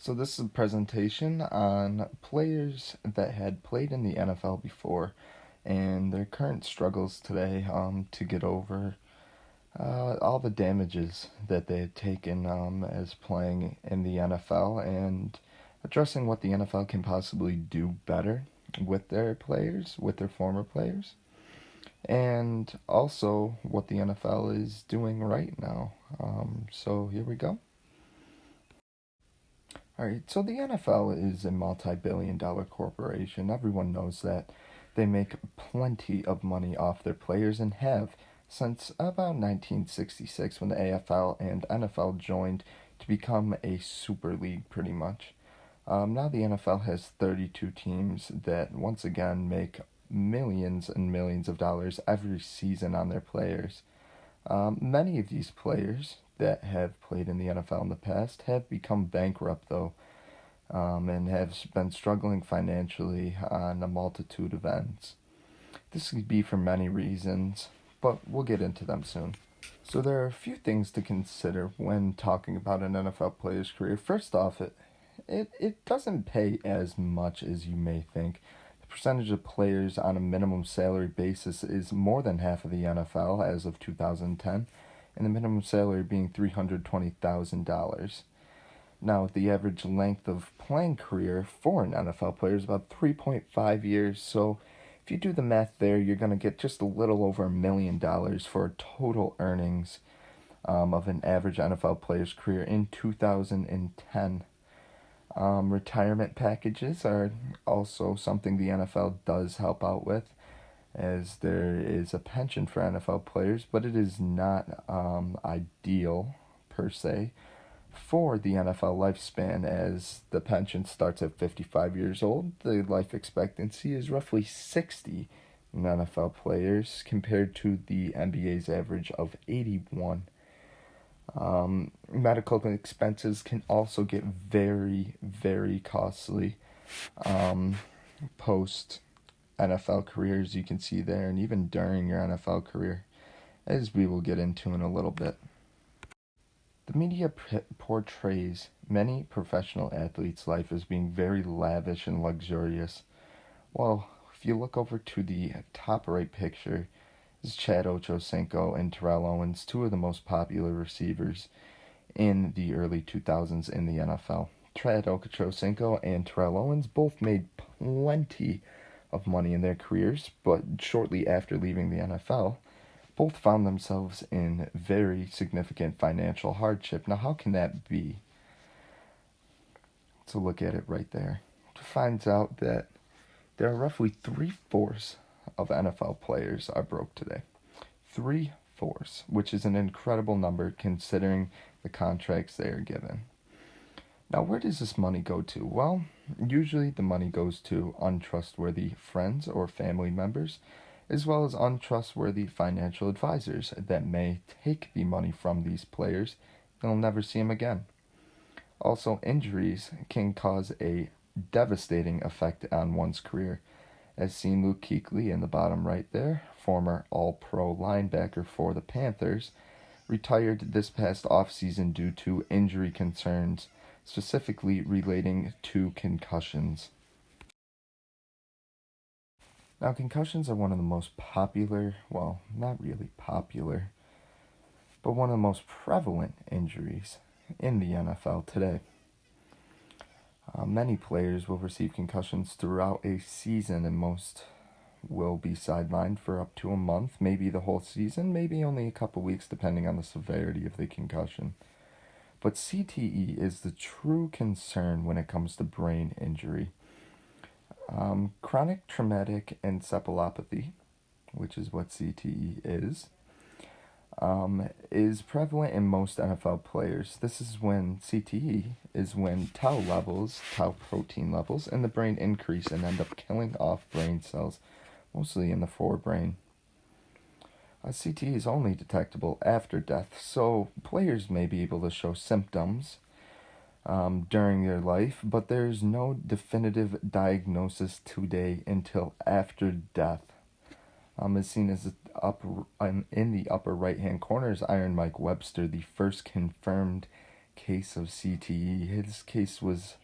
So this is a presentation on players that had played in the NFL before and their current struggles today to get over all the damages that they had taken as playing in the NFL and addressing what the NFL can possibly do better with their players, with their former players, and also what the NFL is doing right now. So here we go. All right, so the NFL is a multi-billion-dollar corporation. Everyone knows that. They make plenty of money off their players and have since about 1966 when the AFL and NFL joined to become a super league pretty much. Now the NFL has 32 teams that once again make millions and millions of dollars every season on their players. Many of these players that have played in the NFL in the past have become bankrupt, though, and have been struggling financially on a multitude of ends. This could be for many reasons, but we'll get into them soon. So, there are a few things to consider when talking about an NFL player's career. First off, it doesn't pay as much as you may think. The percentage of players on a minimum salary basis is more than half of the NFL as of 2010, and the minimum salary being $320,000. Now, the average length of playing career for an NFL player is about 3.5 years, so if you do the math there, you're going to get just a little over $1 million for total earnings of an average NFL player's career in 2010. Retirement packages are also something the NFL does help out with, as there is a pension for NFL players, but it is not ideal per se for the NFL lifespan, as the pension starts at 55 years old. The life expectancy is roughly 60 in NFL players compared to the NBA's average of 81. Medical expenses can also get very, very costly post NFL careers, you can see there, and even during your NFL career, as we will get into in a little bit. The media portrays many professional athletes' life as being very lavish and luxurious. Well, if you look over to the top right picture, is Chad Ochocinco and Terrell Owens, two of the most popular receivers in the early 2000s in the NFL. Chad Ochocinco and Terrell Owens both made plenty of money in their careers, but shortly after leaving the NFL, both found themselves in very significant financial hardship. Now, how can that be? To look at it right there, to find out that there are roughly 3/4 of NFL players are broke today. 3/4, which is an incredible number considering the contracts they are given. Now, where does this money go to? Well, usually the money goes to untrustworthy friends or family members, as well as untrustworthy financial advisors that may take the money from these players and they'll never see them again. Also, injuries can cause a devastating effect on one's career, as seen Luke Kuechly in the bottom right there, former All-Pro linebacker for the Panthers, retired this past offseason due to injury concerns, specifically relating to concussions. Now, concussions are one of the most popular, well, not really popular, but one of the most prevalent injuries in the NFL today. Many players will receive concussions throughout a season, and most will be sidelined for up to a month, maybe the whole season, maybe only a couple weeks, depending on the severity of the concussion. But CTE is the true concern when it comes to brain injury. Chronic traumatic encephalopathy, which is what CTE is prevalent in most NFL players. This is when CTE is when tau protein levels in the brain increase and end up killing off brain cells, mostly in the forebrain. CTE is only detectable after death, so players may be able to show symptoms during their life, but there's no definitive diagnosis today until after death. As seen as in the upper right-hand corner is Iron Mike Webster, the first confirmed case of CTE. His case was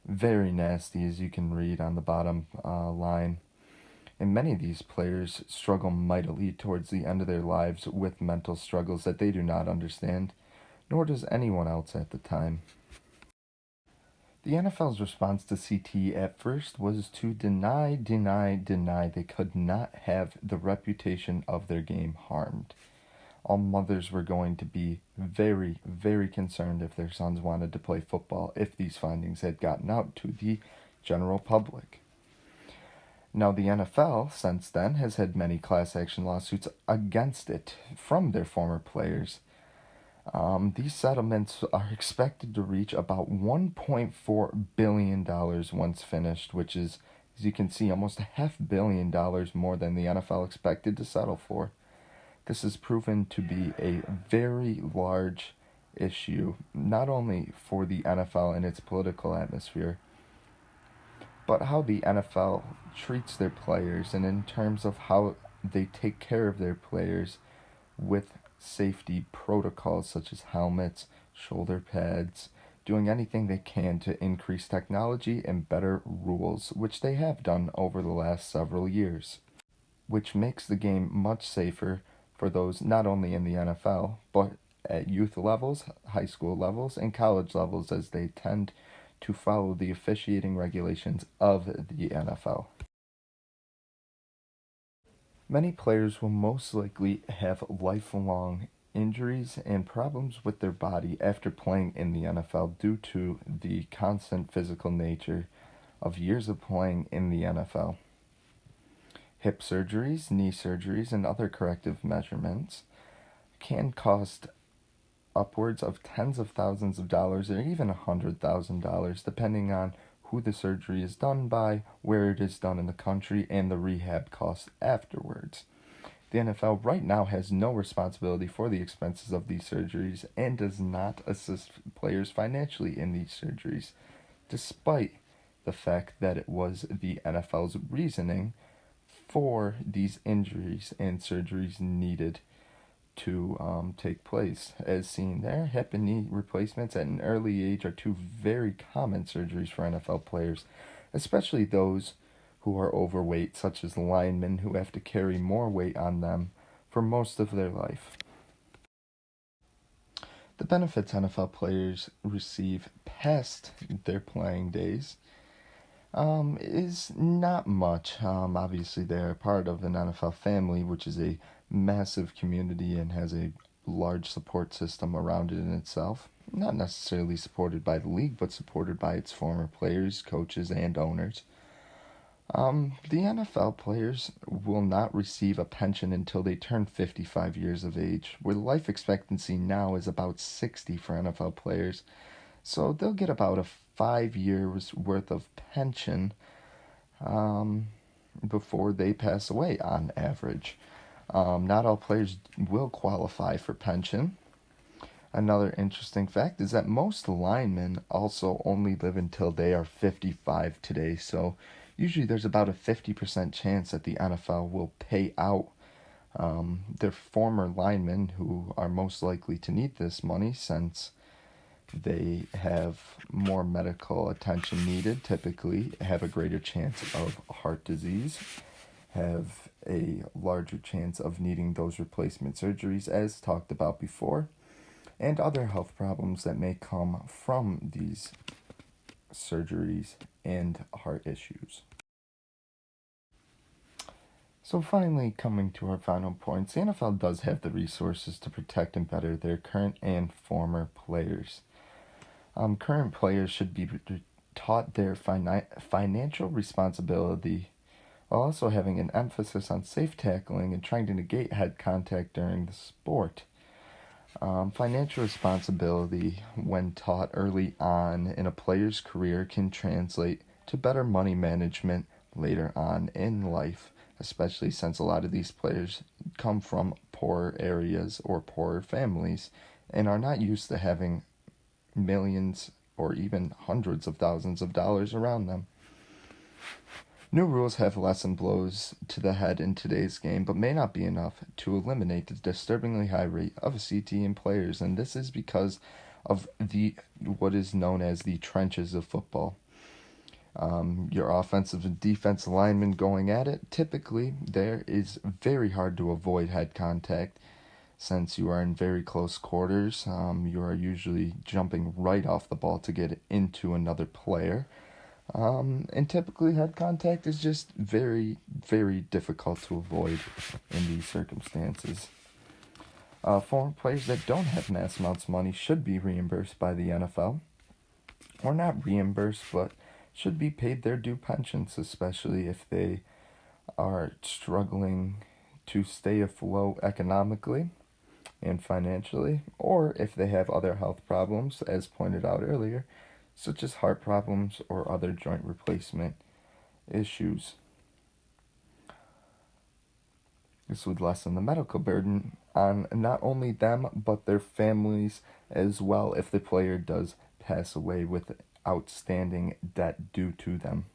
very nasty, as you can read on the bottom line. And many of these players struggle mightily towards the end of their lives with mental struggles that they do not understand, nor does anyone else at the time. The NFL's response to CTE at first was to deny they could not have the reputation of their game harmed. All mothers were going to be very, very concerned if their sons wanted to play football if these findings had gotten out to the general public. Now, the NFL, since then, has had many class action lawsuits against it from their former players. These settlements are expected to reach about $1.4 billion once finished, which is, as you can see, almost $500 million more than the NFL expected to settle for. This has proven to be a very large issue, not only for the NFL and its political atmosphere, but how the NFL treats their players, and in terms of how they take care of their players with safety protocols such as helmets, shoulder pads, doing anything they can to increase technology and better rules, which they have done over the last several years, which makes the game much safer for those not only in the NFL, but at youth levels, high school levels, and college levels, as they tend to follow the officiating regulations of the NFL. Many players will most likely have lifelong injuries and problems with their body after playing in the NFL due to the constant physical nature of years of playing in the NFL. Hip surgeries, knee surgeries, and other corrective measurements can cost upwards of tens of thousands of dollars or even $100,000, depending on who the surgery is done by, where it is done in the country, and the rehab costs afterwards. The NFL right now has no responsibility for the expenses of these surgeries and does not assist players financially in these surgeries, despite the fact that it was the NFL's reasoning for these injuries and surgeries needed to take place. As seen there, hip and knee replacements at an early age are two very common surgeries for NFL players, especially those who are overweight, such as linemen who have to carry more weight on them for most of their life. The benefits NFL players receive past their playing days is not much. Obviously, they're part of an NFL family, which is a massive community and has a large support system around it in itself. Not necessarily supported by the league, but supported by its former players, coaches, and owners. The NFL players will not receive a pension until they turn 55 years of age, where life expectancy now is about 60 for NFL players. So they'll get about a 5 years worth of pension before they pass away on average. Not all players will qualify for pension. Another interesting fact is that most linemen also only live until they are 55 today, so usually there's about a 50% chance that the NFL will pay out their former linemen who are most likely to need this money, since they have more medical attention needed, typically have a greater chance of heart disease, have a larger chance of needing those replacement surgeries as talked about before, and other health problems that may come from these surgeries and heart issues. So finally, coming to our final points, the NFL does have the resources to protect and better their current and former players. Current players should be taught their financial responsibility while also having an emphasis on safe tackling and trying to negate head contact during the sport. Financial responsibility, when taught early on in a player's career, can translate to better money management later on in life, especially since a lot of these players come from poor areas or poorer families and are not used to having millions or even hundreds of thousands of dollars around them. New rules have lessened blows to the head in today's game, but may not be enough to eliminate the disturbingly high rate of CTE in players, and this is because of the what is known as the trenches of football. Your offensive and defensive linemen going at it, typically there is very hard to avoid head contact since you are in very close quarters. You are usually jumping right off the ball to get into another player. And typically head contact is just very, very difficult to avoid in these circumstances. Foreign players that don't have mass amounts of money should be reimbursed by the NFL. Or not reimbursed, but should be paid their due pensions, especially if they are struggling to stay afloat economically and financially, or if they have other health problems, as pointed out earlier, such as heart problems or other joint replacement issues. This would lessen the medical burden on not only them, but their families as well if the player does pass away with outstanding debt due to them.